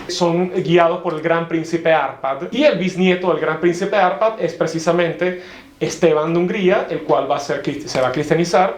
son guiados por el gran príncipe Árpad, y el bisnieto del gran príncipe Árpad es precisamente Esteban de Hungría, el cual se va a cristianizar.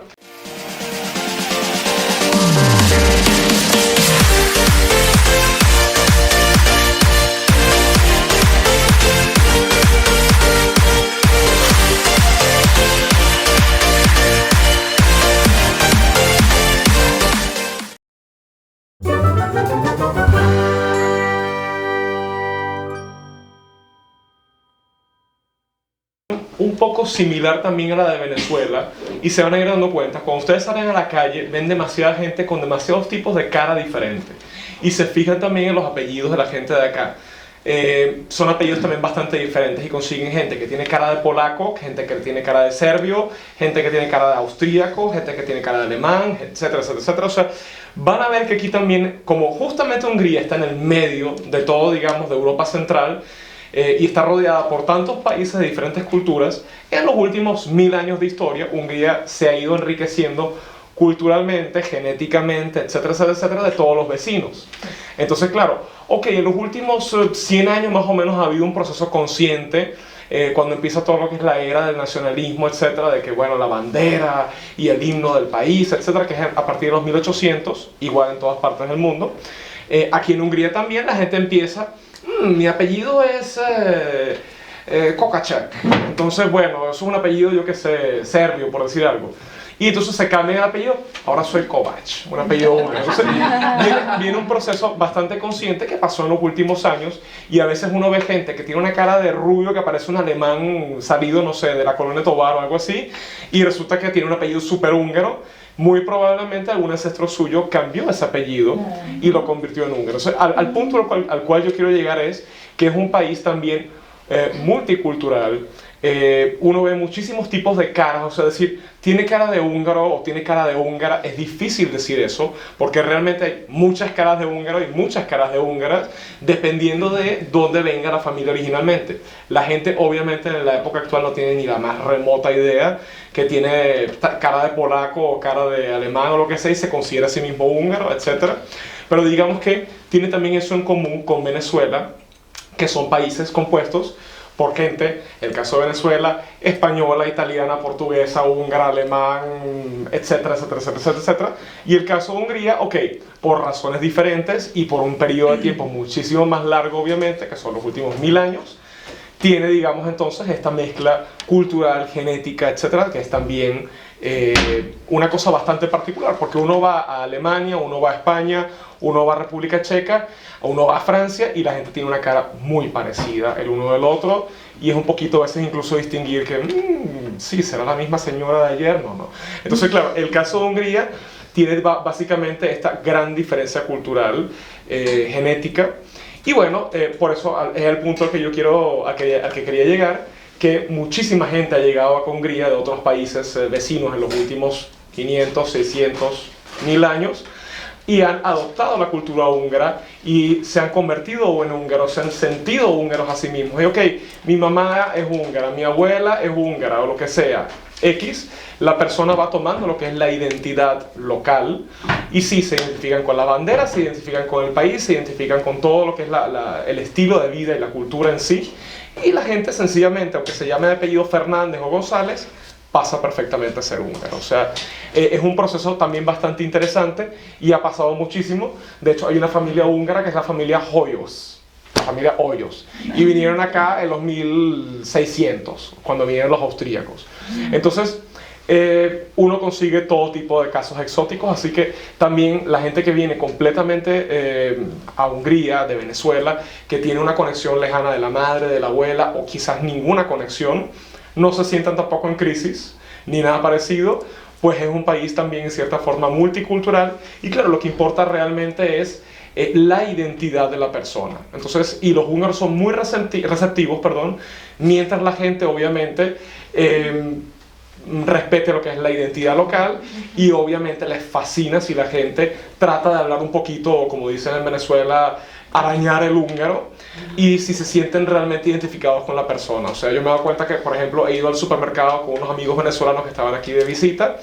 Un poco similar también a la de Venezuela, y se van a ir dando cuenta, cuando ustedes salen a la calle ven demasiada gente con demasiados tipos de cara diferentes, y se fijan también en los apellidos de la gente de acá. Son apellidos también bastante diferentes, y consiguen gente que tiene cara de polaco, gente que tiene cara de serbio, gente que tiene cara de austríaco, gente que tiene cara de alemán, etcétera, etcétera, etcétera. O sea, van a ver que aquí también, como justamente Hungría está en el medio de todo, digamos, de Europa Central, y está rodeada por tantos países de diferentes culturas, en los últimos 1000 años de historia, Hungría se ha ido enriqueciendo culturalmente, genéticamente, etcétera, etcétera, etcétera, de todos los vecinos. Entonces, claro, en los últimos 100 años más o menos ha habido un proceso consciente, cuando empieza todo lo que es la era del nacionalismo, etcétera, de que, bueno, la bandera y el himno del país, etcétera, que es a partir de los 1800, igual en todas partes del mundo. Aquí en Hungría también la gente empieza, mi apellido es Kokacek, entonces, bueno, eso es un apellido, yo que sé, serbio, por decir algo. Y entonces se cambia el apellido, ahora soy Kovac, un apellido húngaro. Entonces viene un proceso bastante consciente que pasó en los últimos años, y a veces uno ve gente que tiene una cara de rubio que parece un alemán salido, no sé, de la colonia Tovar o algo así, y resulta que tiene un apellido súper húngaro. Muy probablemente algún ancestro suyo cambió ese apellido y lo convirtió en húngaro. O sea, al punto al cual yo quiero llegar es que es un país también multicultural. Uno ve muchísimos tipos de caras, o sea, decir, tiene cara de húngaro o tiene cara de húngara, es difícil decir eso, porque realmente hay muchas caras de húngaro y muchas caras de húngaras, dependiendo de dónde venga la familia originalmente. La gente, obviamente, en la época actual no tiene ni la más remota idea que tiene cara de polaco o cara de alemán o lo que sea, y se considera a sí mismo húngaro, etc. Pero digamos que tiene también eso en común con Venezuela, que son países compuestos por gente, el caso de Venezuela, española, italiana, portuguesa, húngara, alemán, etcétera, etcétera, etcétera, etcétera, etcétera. Y el caso de Hungría, por razones diferentes y por un periodo de tiempo muchísimo más largo, obviamente, que son los últimos 1000 años, tiene, digamos, entonces esta mezcla cultural, genética, etcétera, que es también una cosa bastante particular, porque uno va a Alemania, uno va a España, uno va a República Checa, uno va a Francia, y la gente tiene una cara muy parecida el uno del otro, y es un poquito a veces incluso distinguir que, sí, será la misma señora de ayer, no. Entonces, claro, el caso de Hungría tiene básicamente esta gran diferencia cultural, genética, y bueno, por eso es el punto al que yo al que quería llegar, que muchísima gente ha llegado a Hungría de otros países vecinos en los últimos 500, 600, 1000 años, y han adoptado la cultura húngara y se han convertido en húngaros, se han sentido húngaros a sí mismos. Y mi mamá es húngara, mi abuela es húngara, o lo que sea, la persona va tomando lo que es la identidad local, y sí, se identifican con la bandera, se identifican con el país, se identifican con todo lo que es el estilo de vida y la cultura en sí, y la gente sencillamente, aunque se llame de apellido Fernández o González, pasa perfectamente a ser húngaro. O sea, es un proceso también bastante interesante, y ha pasado muchísimo. De hecho, hay una familia húngara que es la familia Hoyos, la familia Hoyos, y vinieron acá en los 1600, cuando vinieron los austríacos. Entonces, uno consigue todo tipo de casos exóticos, así que también la gente que viene completamente a Hungría, de Venezuela, que tiene una conexión lejana de la madre, de la abuela, o quizás ninguna conexión, no se sientan tampoco en crisis, ni nada parecido, pues es un país también en cierta forma multicultural, y claro, lo que importa realmente es la identidad de la persona. Entonces, y los húngaros son muy receptivos, mientras la gente obviamente respete lo que es la identidad local, y obviamente les fascina si la gente trata de hablar un poquito, como dicen en Venezuela, arañar el húngaro, y si se sienten realmente identificados con la persona. O sea, yo me he dado cuenta que, por ejemplo, he ido al supermercado con unos amigos venezolanos que estaban aquí de visita,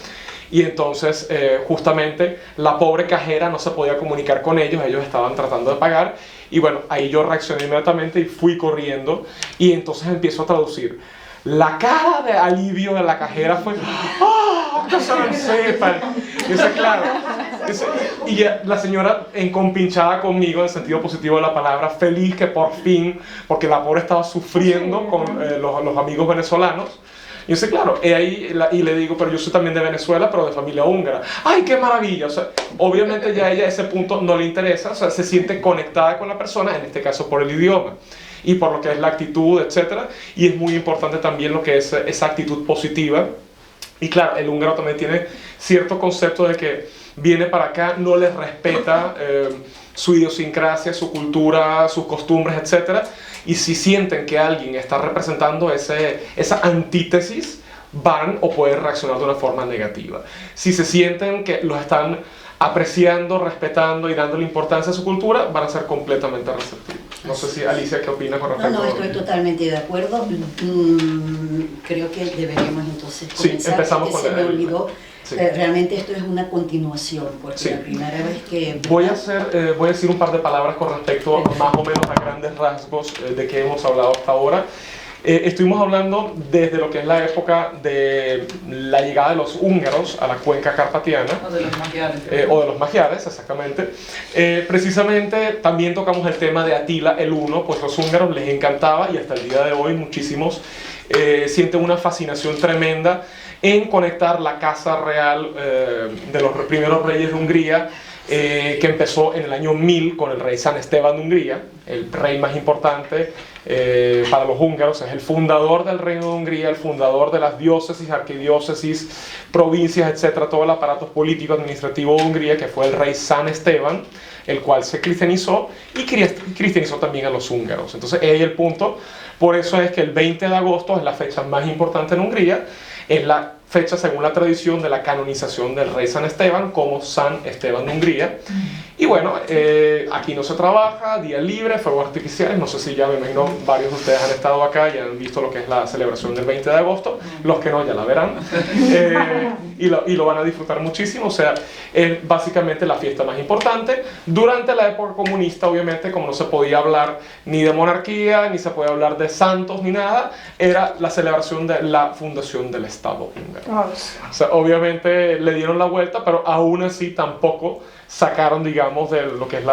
y entonces justamente la pobre cajera no se podía comunicar con ellos estaban tratando de pagar, Y bueno, ahí yo reaccioné inmediatamente y fui corriendo y entonces empiezo a traducir. La cara de alivio de la cajera fue ¡ah! ¡Que se lo sepan! Dice, claro. Y ya la señora encompinchada conmigo en el sentido positivo de la palabra, feliz que por fin, porque la pobre estaba sufriendo con los amigos venezolanos. Y yo sé, claro, y le digo, pero yo soy también de Venezuela, pero de familia húngara. ¡Ay, qué maravilla! O sea, obviamente ya a ella ese punto no le interesa, o sea, se siente conectada con la persona, en este caso por el idioma, y por lo que es la actitud, etc. Y es muy importante también lo que es esa actitud positiva. Y claro, el húngaro también tiene cierto concepto de que viene para acá, no les respeta su idiosincrasia, su cultura, sus costumbres, etc. Y si sienten que alguien está representando esa antítesis, van o pueden reaccionar de una forma negativa. Si se sienten que los están apreciando, respetando y dándole importancia a su cultura, van a ser completamente receptivos. No sé si Alicia, ¿qué opina con respecto a No, estoy totalmente de acuerdo. Creo que deberíamos entonces comenzar, sí, empezamos porque con se me olvidó. Sí. Realmente esto es una continuación, porque sí. la primera vez que... Voy a decir un par de palabras con respecto más o menos a grandes rasgos de qué hemos hablado hasta ahora. Estuvimos hablando desde lo que es la época de la llegada de los húngaros a la cuenca carpatiana. O de los magiares. O de los magiares, exactamente. Precisamente también tocamos el tema de Atila el Huno, pues los húngaros les encantaba y hasta el día de hoy muchísimos sienten una fascinación tremenda en conectar la casa real de los primeros reyes de Hungría, que empezó en el año 1000 con el rey San Esteban de Hungría, el rey más importante para los húngaros, es el fundador del reino de Hungría, el fundador de las diócesis, arquidiócesis, provincias, etcétera, todo el aparato político administrativo de Hungría, que fue el rey San Esteban, el cual se cristianizó y cristianizó también a los húngaros. Entonces, ahí el punto. Por eso es que el 20 de agosto es la fecha más importante en Hungría, es la fecha, según la tradición, de la canonización del rey San Esteban como San Esteban de Hungría. Y bueno, aquí no se trabaja, día libre, fuegos artificiales, no sé si ya me imagino varios de ustedes han estado acá y han visto lo que es la celebración del 20 de agosto, los que no ya la verán, y lo van a disfrutar muchísimo. O sea, es básicamente la fiesta más importante. Durante la época comunista, obviamente, como no se podía hablar ni de monarquía, ni se podía hablar de santos, ni nada, era la celebración de la fundación del Estado húngaro. O sea, obviamente le dieron la vuelta, pero aún así tampoco sacaron, digamos, de lo que es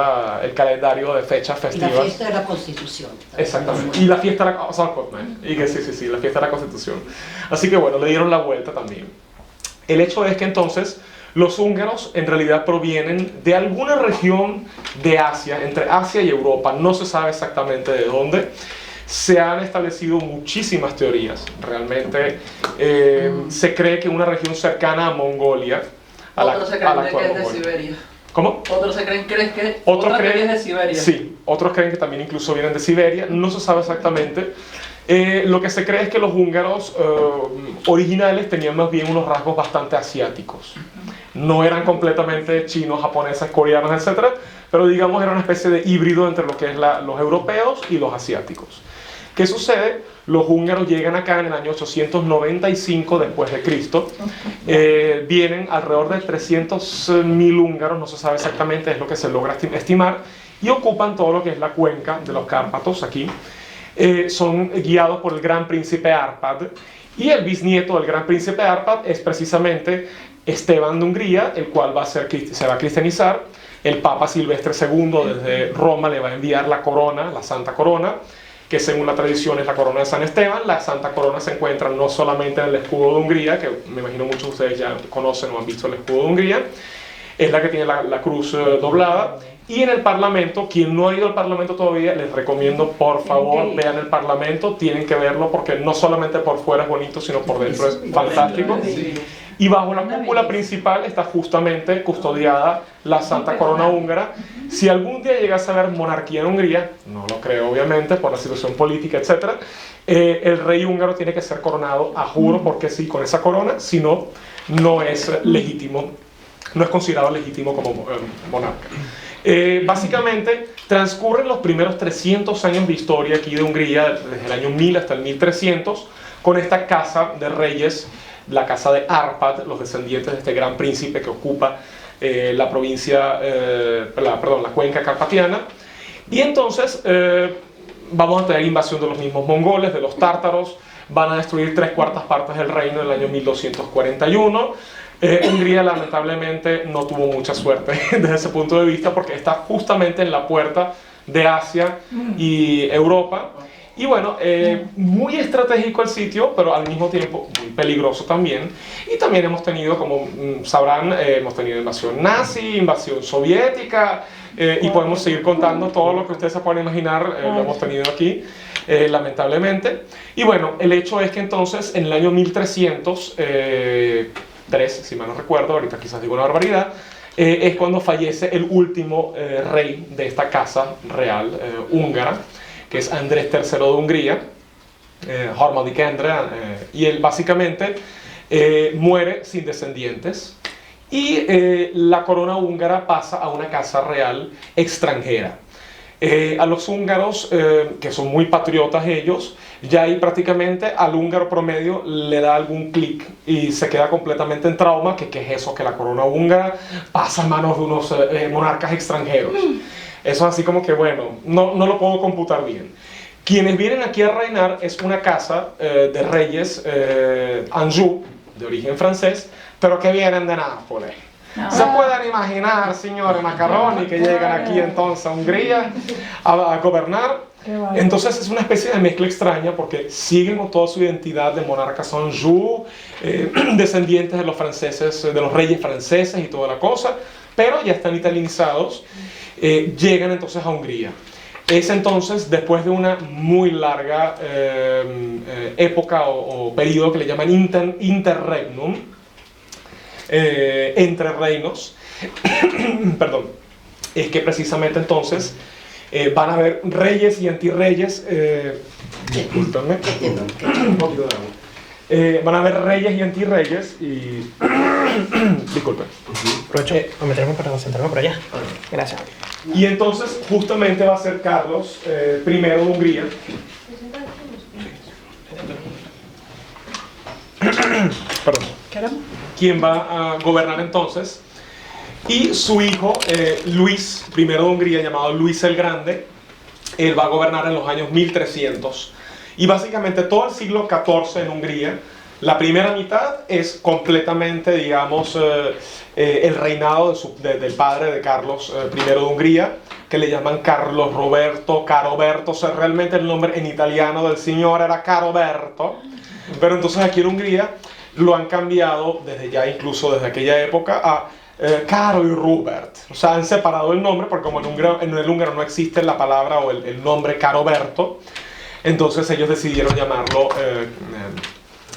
el calendario de fechas festivas. Y la fiesta de la Constitución. Exactamente. Y la fiesta de la... Y que sí, la fiesta de la Constitución. Así que bueno, le dieron la vuelta también. El hecho es que entonces los húngaros en realidad provienen de alguna región de Asia, entre Asia y Europa, no se sabe exactamente de dónde. Se han establecido muchísimas teorías. Realmente se cree que una región cercana a Mongolia, Otros se creen que es de Mongolia. Siberia. ¿Cómo? Otros se creen que Otros creen creen de Siberia. Sí, otros creen que también incluso vienen de Siberia. No se sabe exactamente. Lo que se cree es que los húngaros originales tenían más bien unos rasgos bastante asiáticos. No eran completamente chinos, japoneses, coreanos, etc. Pero digamos era una especie de híbrido entre lo que es los europeos y los asiáticos. ¿Qué sucede? Los húngaros llegan acá en el año 895 después de Cristo. Vienen alrededor de 300.000 húngaros, no se sabe exactamente, es lo que se logra estimar, y ocupan todo lo que es la cuenca de los Cárpatos aquí. Son guiados por el gran príncipe Árpad, y el bisnieto del gran príncipe Árpad es precisamente Esteban de Hungría, el cual se va a cristianizar. El Papa Silvestre II desde Roma le va a enviar la corona, la Santa Corona, que según la tradición es la corona de San Esteban. La Santa Corona se encuentra no solamente en el escudo de Hungría, que me imagino muchos de ustedes ya conocen o han visto el escudo de Hungría, es la que tiene la cruz doblada, y en el Parlamento. Quien no ha ido al Parlamento todavía, les recomiendo por favor vean el Parlamento, tienen que verlo porque no solamente por fuera es bonito, sino por dentro es fantástico. Y bajo la cúpula principal está justamente custodiada la Santa Corona húngara. Si algún día llegase a haber monarquía en Hungría, no lo creo obviamente por la situación política, etc., el rey húngaro tiene que ser coronado a juro, porque sí, con esa corona, si no, no es legítimo, no es considerado legítimo como monarca. Básicamente transcurren los primeros 300 años de historia aquí de Hungría, desde el año 1000 hasta el 1300, con esta casa de reyes, la casa de Árpad, los descendientes de este gran príncipe que ocupa la provincia, la cuenca carpatiana. Y entonces vamos a tener invasión de los mismos mongoles, de los tártaros, van a destruir 3/4 partes del reino en el año 1241. Hungría lamentablemente no tuvo mucha suerte desde ese punto de vista porque está justamente en la puerta de Asia y Europa. Y bueno, muy estratégico el sitio, pero al mismo tiempo muy peligroso también. Y también hemos tenido, como sabrán, hemos tenido invasión nazi, invasión soviética, y podemos seguir contando todo lo que ustedes se puedan imaginar, lo hemos tenido aquí, lamentablemente. Y bueno, el hecho es que entonces en el año 1303, si mal no recuerdo, ahorita quizás digo una barbaridad, es cuando fallece el último rey de esta casa real húngara, que es Andrés III de Hungría, Harmadik Endre, y él básicamente muere sin descendientes y la corona húngara pasa a una casa real extranjera. A los húngaros, que son muy patriotas ellos, ya ahí prácticamente al húngaro promedio le da algún clic y se queda completamente en trauma, que qué es eso, que la corona húngara pasa a manos de unos monarcas extranjeros. Eso así como que, bueno, no lo puedo computar bien. Quienes vienen aquí a reinar es una casa de reyes Anjou, de origen francés, pero que vienen de Nápoles. Se pueden imaginar, señores Macaroni, que llegan aquí entonces a Hungría a gobernar. Entonces es una especie de mezcla extraña porque siguen con toda su identidad de monarcas Anjou, descendientes de los franceses, de los reyes franceses y toda la cosa, pero ya están italianizados. Llegan entonces a Hungría. Es entonces, después de una muy larga época o periodo que le llaman interregnum, entre reinos, perdón, es que precisamente entonces van a haber reyes y antirreyes, discúlpenme, un poquito de agua. Van a haber reyes y antirreyes y... disculpen. Aprovecho a meterme para concentrarme por allá. Gracias. Y entonces justamente va a ser Carlos I de Hungría. Perdón. Quien va a gobernar entonces. Y su hijo, Luis I de Hungría, llamado Luis el Grande, él va a gobernar en los años 1300. Y básicamente todo el siglo XIV en Hungría, la primera mitad es completamente, digamos, el reinado del padre de Carlos I de Hungría, que le llaman Carlos Roberto, Caroberto. O sea, realmente el nombre en italiano del señor era Caroberto, pero entonces aquí en Hungría lo han cambiado desde ya, incluso desde aquella época, a Caro y Rupert. O sea, han separado el nombre porque como en el húngaro no existe la palabra o el nombre Caroberto, entonces ellos decidieron llamarlo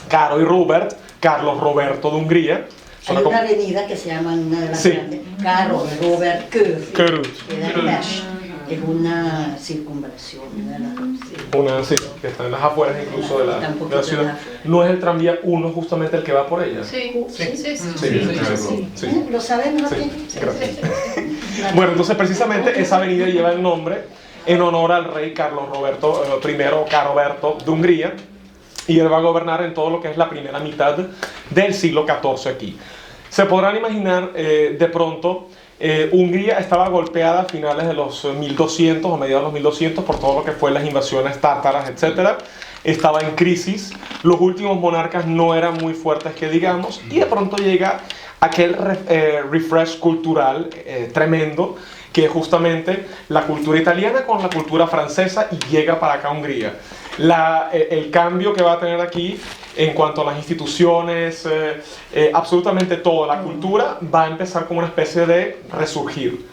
Caro y Rupert, Carlos Roberto de Hungría. Hay una avenida que se llama, una de las grandes, Caro Robert Körút. Es una circunvalación, Una, sí, que está en las afueras incluso de la ciudad. ¿No es el tranvía 1 justamente el que va por ella? Sí. ¿Lo saben? ¿No? Sí, gracias. Bueno, entonces precisamente esa avenida lleva el nombre en honor al rey Carlos Roberto I, Caroberto de Hungría, y él va a gobernar en todo lo que es la primera mitad del siglo XIV aquí. Se podrán imaginar, de pronto, Hungría estaba golpeada a finales de los 1200 o mediados de los 1200 por todo lo que fue las invasiones tártaras, etc. Estaba en crisis, los últimos monarcas no eran muy fuertes que digamos, y de pronto llega aquel refresh cultural tremendo, que es justamente la cultura italiana con la cultura francesa, y llega para acá a Hungría. El cambio que va a tener aquí en cuanto a las instituciones, absolutamente toda la cultura va a empezar como una especie de resurgir.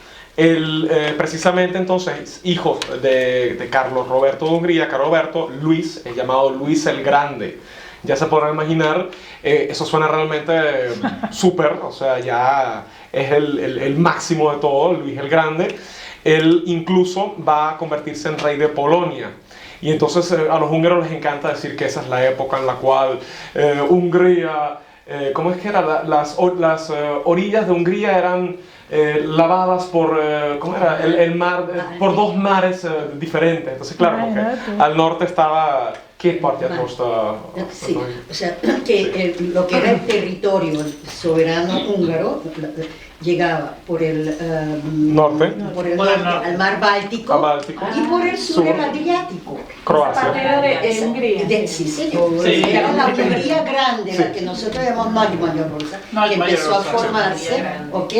Precisamente entonces, hijo de Carlos Roberto de Hungría, Caroberto, Luis, es llamado Luis el Grande. Ya se podrán imaginar, eso suena realmente súper, o sea, ya es el máximo de todo, Luis el Grande. Él incluso va a convertirse en rey de Polonia. Y entonces a los húngaros les encanta decir que esa es la época en la cual Hungría, ¿cómo es que era? Las orillas de Hungría eran lavadas por, ¿cómo era? El mar, por dos mares diferentes. Entonces, claro, porque al norte estaba... ¿Qué parte atrás está? Sí, o sea, que lo que era el territorio soberano húngaro llegaba por el Norte. por el Por el norte norte. al mar Báltico, Al Báltico. y por el sur Sur. el Adriático. Croacia. Esa- sí, señor. Sí. Era la Hungría grande, Sí. la que nosotros llamamos Mayor Rusa, No, que Mayor empezó a Rusa, sí. formarse, ¿ok?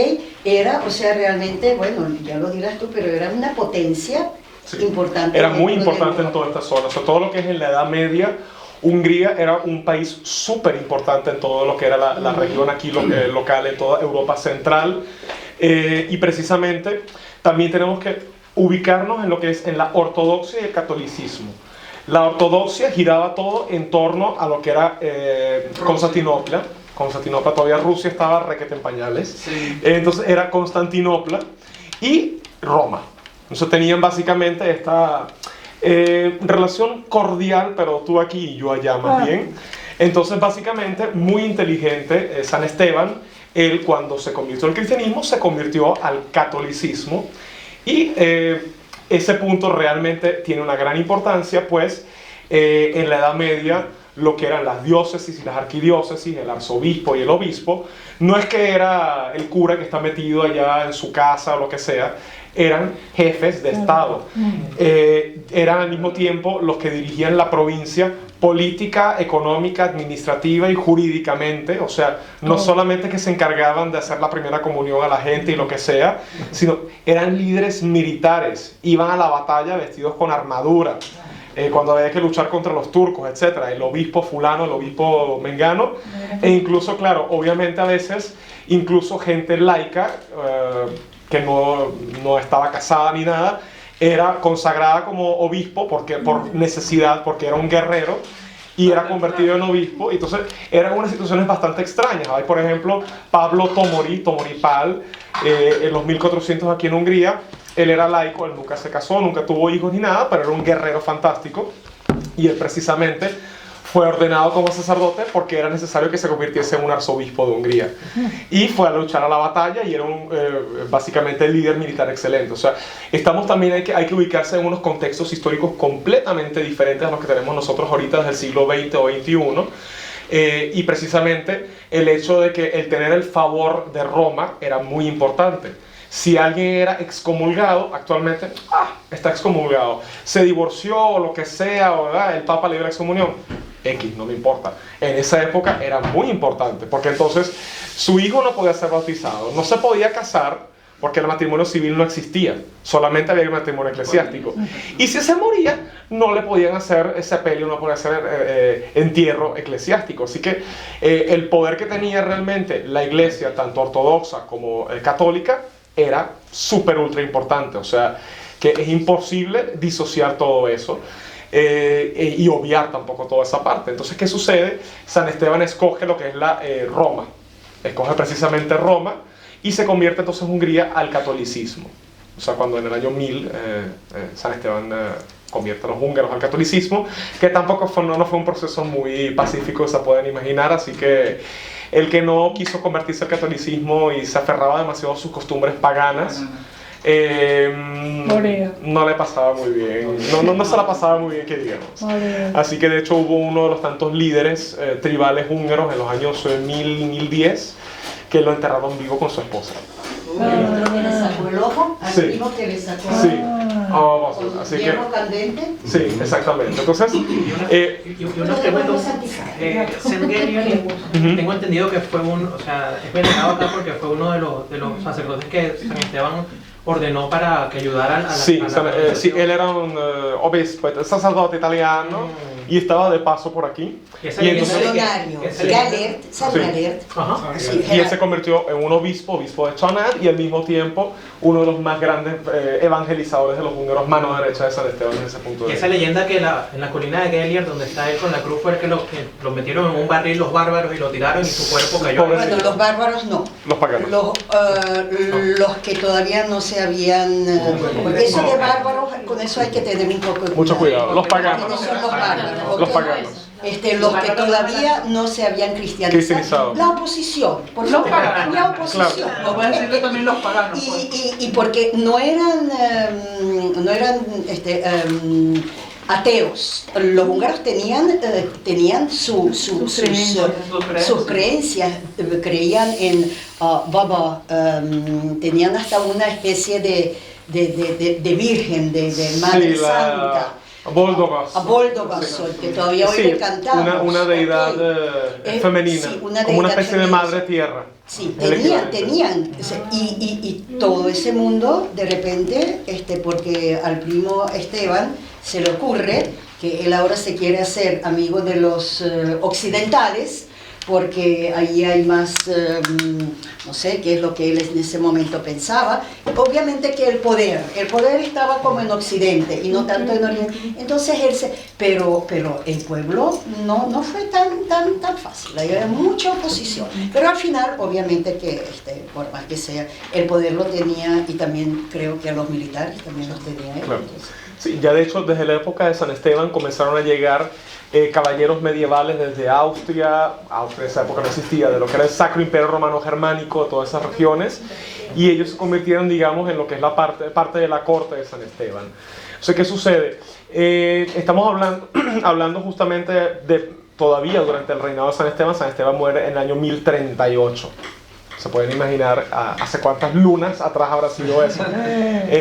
Era, o sea, realmente, bueno, ya lo dirás tú, pero era una potencia Sí. importante. Era muy dentro de importante en Europa. toda esta zona. O sea, todo lo que es en la Edad Media, Hungría era un país súper importante en todo lo que era la región aquí local, en toda Europa Central. Y precisamente también tenemos que ubicarnos en lo que es en la ortodoxia y el catolicismo. La ortodoxia giraba todo en torno a lo que era Constantinopla. Constantinopla, todavía Rusia estaba requete en pañales. Sí. Entonces era Constantinopla y Roma. Entonces tenían básicamente esta relación cordial, pero tú aquí y yo allá más bien. Entonces básicamente muy inteligente San Esteban, él cuando se convirtió al cristianismo se convirtió al catolicismo y ese punto realmente tiene una gran importancia, pues en la Edad Media lo que eran las diócesis y las arquidiócesis, el arzobispo y el obispo, no es que era el cura que está metido allá en su casa o lo que sea, eran jefes de Estado. Eran al mismo tiempo los que dirigían la provincia política, económica, administrativa y jurídicamente, o sea, no solamente que se encargaban de hacer la primera comunión a la gente y lo que sea, sino eran líderes militares, iban a la batalla vestidos con armadura. Cuando había que luchar contra los turcos, etc. El obispo fulano, el obispo mengano, e incluso, claro, obviamente a veces, incluso gente laica, que no estaba casada ni nada, era consagrada como obispo porque, por necesidad, porque era un guerrero, y era convertido en obispo. Entonces eran unas situaciones bastante extrañas. Hay, por ejemplo, Pablo Tomorí-Pal, en los 1400 aquí en Hungría. Él era laico, él nunca se casó, nunca tuvo hijos ni nada, pero era un guerrero fantástico, y él precisamente fue ordenado como sacerdote porque era necesario que se convirtiese en un arzobispo de Hungría, y fue a luchar a la batalla y era básicamente el líder militar excelente. O sea, estamos también, hay que ubicarse en unos contextos históricos completamente diferentes a los que tenemos nosotros ahorita desde el siglo XX o XXI. Y precisamente el hecho de que el tener el favor de Roma era muy importante. Si alguien era excomulgado, actualmente, está excomulgado, se divorció o lo que sea, o el Papa le dio la excomunión, X, no me importa. En esa época era muy importante, porque entonces su hijo no podía ser bautizado, no se podía casar, porque el matrimonio civil no existía, solamente había el matrimonio eclesiástico. Y si se moría, no le podían hacer sepelio, no podía hacer entierro eclesiástico. Así que el poder que tenía realmente la iglesia, tanto ortodoxa como católica, era súper ultra importante. O sea, que es imposible disociar todo eso y obviar tampoco toda esa parte. Entonces, ¿qué sucede? San Esteban escoge lo que es la Roma, escoge precisamente Roma, y se convierte entonces Hungría al catolicismo. O sea, cuando en el año 1000 San Esteban convierte a los húngaros al catolicismo, que tampoco no fue un proceso muy pacífico, se pueden imaginar. Así que el que no quiso convertirse al catolicismo y se aferraba demasiado a sus costumbres paganas, no le pasaba muy bien, no se la pasaba muy bien, que digamos. Así que de hecho hubo uno de los tantos líderes tribales húngaros en los años 1000 y 1010 que lo enterraron vivo con su esposa. Que le sacó el ojo, al Sí. primo que le sacó Sí. con Así que, hierro candente. sí, exactamente. Entonces, Y una pregunta, Sengelion, tengo entendido que fue o sea, es venerado acá porque fue uno de los sacerdotes que San Esteban ordenó para que ayudara a la sí, sí, organización. él era un obispo, sacerdote italiano, y estaba de paso por aquí. Esa Y leyenda entonces- de que- Misionario, esa leyenda- Galert, San Sí. Galert. Ajá. Sí, Y él se convirtió en un obispo de Chonad, y al mismo tiempo uno de los más grandes evangelizadores de los húngaros, mano derecha de San Esteban en ese punto Y de esa leyenda que en la colina de Gelier, donde está él con la cruz, fue el que lo metieron en un barril los bárbaros y lo tiraron y su cuerpo cayó. Pobre- Bueno, los bárbaros no. los paganos. Los que todavía no se habían... porque eso de bárbaros, con eso hay que tener un poco de Mucho cuidado. Los ¿Quiénes paganos. son los bárbaros? Los ¿Ok? paganos. Los que todavía no se habían cristianizado. Cristianizado. La oposición, por Los favor, paganos. la oposición. Claro. Os voy a decirle también los paganos. pues. Y porque no eran ateos. Los húngaros tenían sus creencias, creían en Baba, tenían hasta una especie de virgen, de madre santa. A Boldogas, que todavía hoy le cantamos. Una deidad femenina, sí, como una especie de madre tierra. Sí, tenían, y todo ese mundo de repente, porque al primo Esteban se le ocurre que él ahora se quiere hacer amigo de los occidentales, porque ahí hay más, no sé qué es lo que él en ese momento pensaba. Obviamente que el poder estaba como en Occidente y no tanto en Oriente. Entonces pero el pueblo no fue tan fácil, había mucha oposición. Pero al final, obviamente que por más que sea, el poder lo tenía, y también creo que a los militares también los tenía él. Claro. Sí, ya de hecho desde la época de San Esteban comenzaron a llegar caballeros medievales desde Austria en esa época no existía, de lo que era el Sacro Imperio Romano Germánico, de todas esas regiones, y ellos se convirtieron, digamos, en lo que es la parte de la corte de San Esteban. O sea, ¿qué sucede? Estamos hablando justamente todavía durante el reinado de San Esteban. San Esteban muere en el año 1038. Se pueden imaginar hace cuántas lunas atrás habrá sido eso.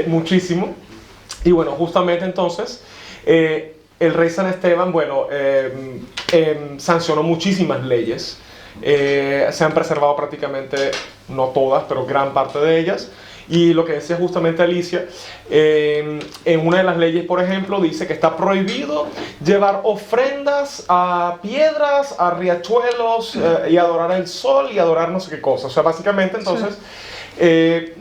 Muchísimo. Y bueno, justamente entonces, el rey San Esteban, sancionó muchísimas leyes. Se han preservado prácticamente, no todas, pero gran parte de ellas. Y lo que decía justamente Alicia, en una de las leyes, por ejemplo, dice que está prohibido llevar ofrendas a piedras, a riachuelos, y adorar el sol y adorar no sé qué cosa. O sea, básicamente entonces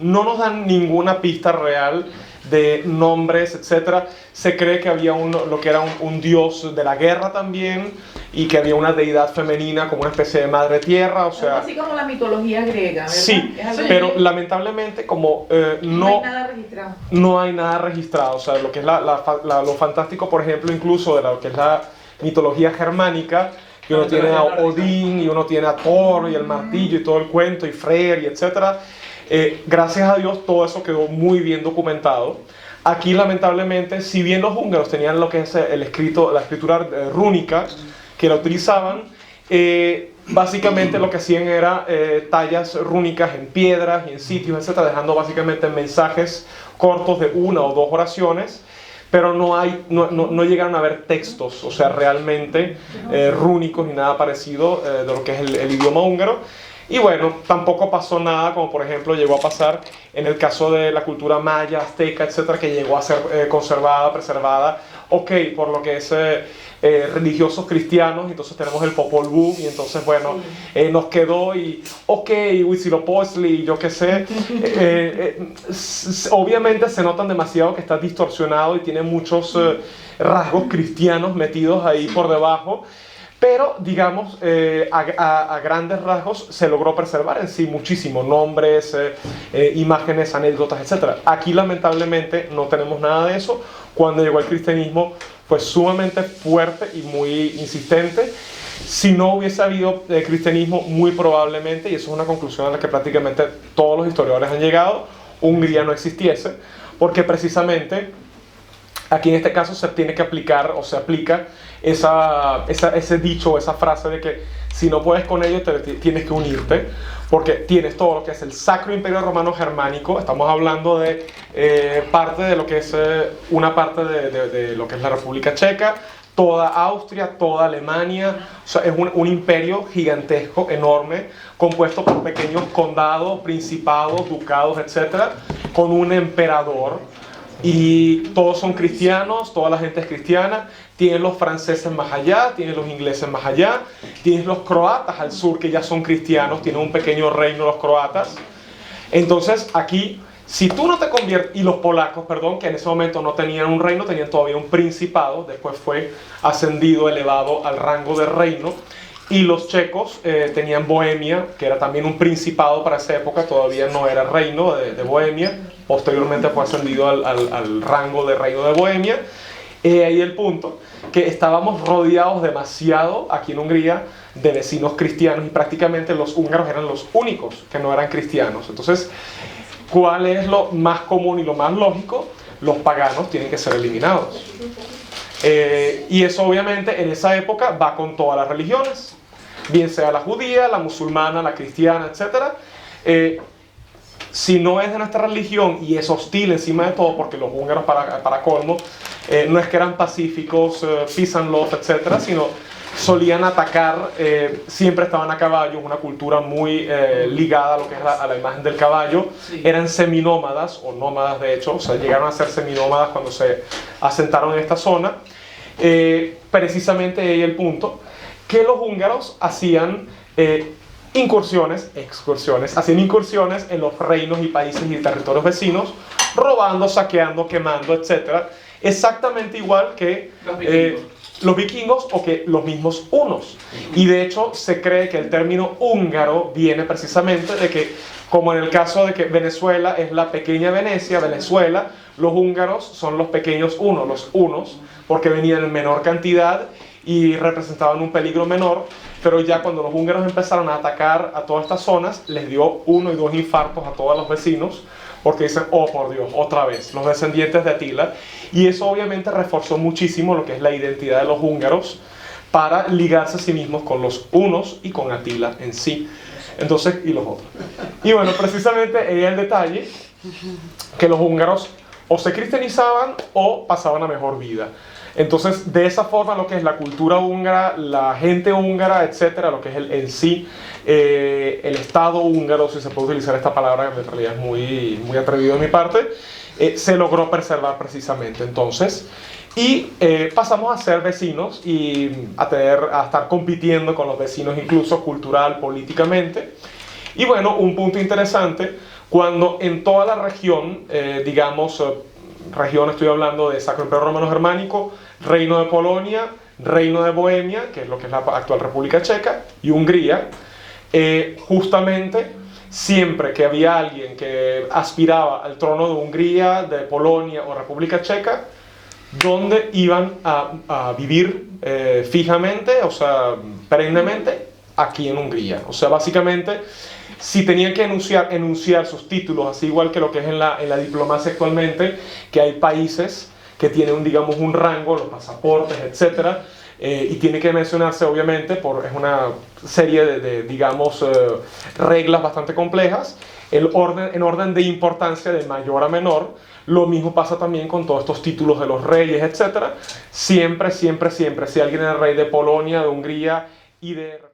no nos dan ninguna pista real de nombres, etcétera. Se cree que había lo que era un dios de la guerra también, y que había una deidad femenina como una especie de madre tierra, o sea... Así como la mitología griega, ¿verdad? Sí, pero lamentablemente no hay nada registrado. No hay nada registrado, o sea, lo que es lo fantástico, por ejemplo, incluso de lo que es la mitología germánica, que uno tiene a Odín, y uno tiene a Thor, y el martillo, y todo el cuento, y Freyr, y etcétera. Gracias a Dios todo eso quedó muy bien documentado. Aquí lamentablemente, si bien los húngaros tenían lo que es la escritura rúnica, que la utilizaban, básicamente lo que hacían era tallas rúnicas en piedras y en sitios, etcétera, dejando básicamente mensajes cortos de 1 o 2 oraciones, pero no llegaron a haber textos, o sea, realmente rúnicos ni nada parecido de lo que es el idioma húngaro. Y bueno, tampoco pasó nada, como por ejemplo llegó a pasar en el caso de la cultura maya, azteca, etcétera, que llegó a ser conservada, preservada, por lo que es religiosos cristianos. Entonces tenemos el Popol Vuh, y entonces bueno, nos quedó, y Huitzilopochtli, yo qué sé, obviamente se notan demasiado que está distorsionado y tiene muchos rasgos cristianos metidos ahí por debajo. Pero, digamos, a grandes rasgos se logró preservar en sí muchísimo, nombres, imágenes, anécdotas, etc. Aquí, lamentablemente, no tenemos nada de eso. Cuando llegó el cristianismo fue sumamente fuerte y muy insistente. Si no hubiese habido cristianismo, muy probablemente, y eso es una conclusión a la que prácticamente todos los historiadores han llegado, Hungría no existiese, porque precisamente aquí en este caso se tiene que aplicar, o se aplica ese dicho, esa frase de que si no puedes con ellos tienes que unirte, porque tienes todo lo que es el Sacro Imperio Romano Germánico. Estamos hablando de parte de lo que es una parte de lo que es la República Checa, toda Austria, toda Alemania. O sea, es un imperio gigantesco, enorme, compuesto por pequeños condados, principados, ducados, etcétera, con un emperador. Y todos son cristianos, toda la gente es cristiana. Tienen los franceses más allá, tienen los ingleses más allá, tienen los croatas al sur, que ya son cristianos, tienen un pequeño reino los croatas. Entonces aquí, si tú no te conviertes, y los polacos, perdón, que en ese momento no tenían un reino, tenían todavía un principado, después fue ascendido, elevado al rango de reino. Y los checos tenían Bohemia, que era también un principado para esa época, todavía no era reino de Bohemia, posteriormente fue ascendido al rango de reino de Bohemia. Ahí el punto, que estábamos rodeados demasiado aquí en Hungría de vecinos cristianos, y prácticamente los húngaros eran los únicos que no eran cristianos. Entonces, ¿cuál es lo más común y lo más lógico? Los paganos tienen que ser eliminados. Y eso obviamente en esa época va con todas las religiones, bien sea la judía, la musulmana, la cristiana, etc. Si no es de nuestra religión y es hostil encima de todo, porque los húngaros para colmo, no es que eran pacíficos, peace and love, etc., sino solían atacar, siempre estaban a caballo, una cultura muy ligada a lo que es a la imagen del caballo. Sí. Eran seminómadas, o nómadas de hecho, o sea, llegaron a ser seminómadas cuando se asentaron en esta zona. Precisamente ahí el punto, que los húngaros hacían hacían incursiones en los reinos y países y territorios vecinos, robando, saqueando, quemando, etc. Exactamente igual que los vikingos o que los mismos hunos. Y de hecho se cree que el término húngaro viene precisamente de que, como en el caso de que Venezuela es la pequeña Venecia, Venezuela, los húngaros son los pequeños hunos, los hunos, porque venían en menor cantidad y representaban un peligro menor, pero ya cuando los húngaros empezaron a atacar a todas estas zonas, les dio 1 y 2 infartos a todos los vecinos, porque dicen, oh por Dios, otra vez, los descendientes de Atila, y eso obviamente reforzó muchísimo lo que es la identidad de los húngaros para ligarse a sí mismos con los hunos y con Atila en sí. Entonces, y los otros. Y bueno, precisamente ahí el detalle, que los húngaros o se cristianizaban o pasaban a mejor vida. Entonces, de esa forma, lo que es la cultura húngara, la gente húngara, etcétera, lo que es en sí, el Estado húngaro, si se puede utilizar esta palabra, que en realidad es muy atrevido de mi parte, se logró preservar precisamente. Entonces, y pasamos a ser vecinos y a estar compitiendo con los vecinos, incluso cultural, políticamente. Y bueno, un punto interesante, cuando en toda la región, región, estoy hablando de Sacro Imperio Romano Germánico, Reino de Polonia, Reino de Bohemia, que es lo que es la actual República Checa, y Hungría, justamente siempre que había alguien que aspiraba al trono de Hungría, de Polonia o República Checa, donde iban a vivir fijamente, o sea, perennemente, aquí en Hungría. O sea, básicamente, si tenían que enunciar sus títulos, así igual que lo que es en la diplomacia actualmente, que hay países que tienen, digamos, un rango, los pasaportes, etc., y tiene que mencionarse, obviamente, es una serie de digamos, reglas bastante complejas, en orden de importancia de mayor a menor. Lo mismo pasa también con todos estos títulos de los reyes, etc. Siempre, si alguien era rey de Polonia, de Hungría y de...